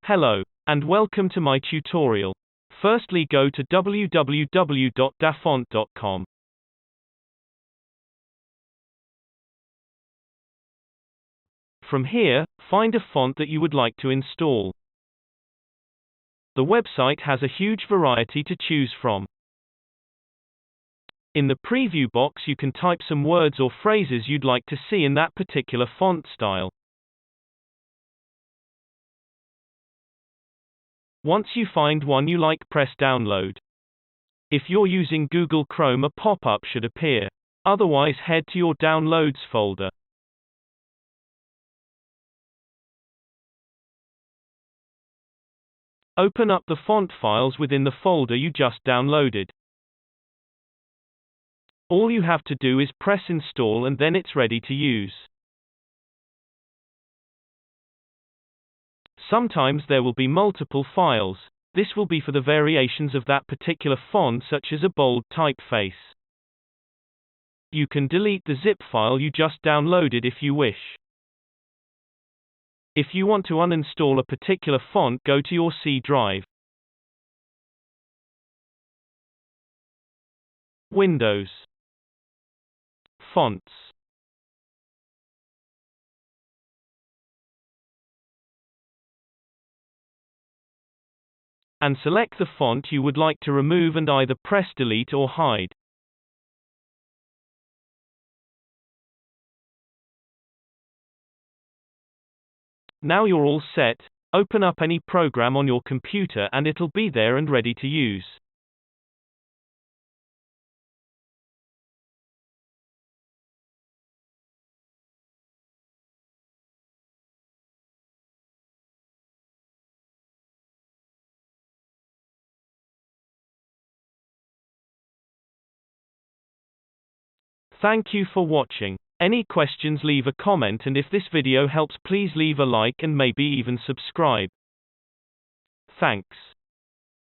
Hello, and welcome to my tutorial. Firstly, go to www.dafont.com. From here, find a font that you would like to install. The website has a huge variety to choose from. In the preview box you can type some words or phrases you'd like to see in that particular font style. Once you find one you like, press download. If you're using Google Chrome, a pop-up should appear. Otherwise, head to your downloads folder. Open up the font files within the folder you just downloaded. All you have to do is press install and then it's ready to use. Sometimes there will be multiple files. This will be for the variations of that particular font, such as a bold typeface. You can delete the zip file you just downloaded if you wish. If you want to uninstall a particular font, go to your C drive. Windows. Fonts. And select the font you would like to remove and either press delete or hide. Now you're all set. Open up any program on your computer and it'll be there and ready to use. Thank you for watching. Any questions, leave a comment, and if this video helps, please leave a like and maybe even subscribe. Thanks.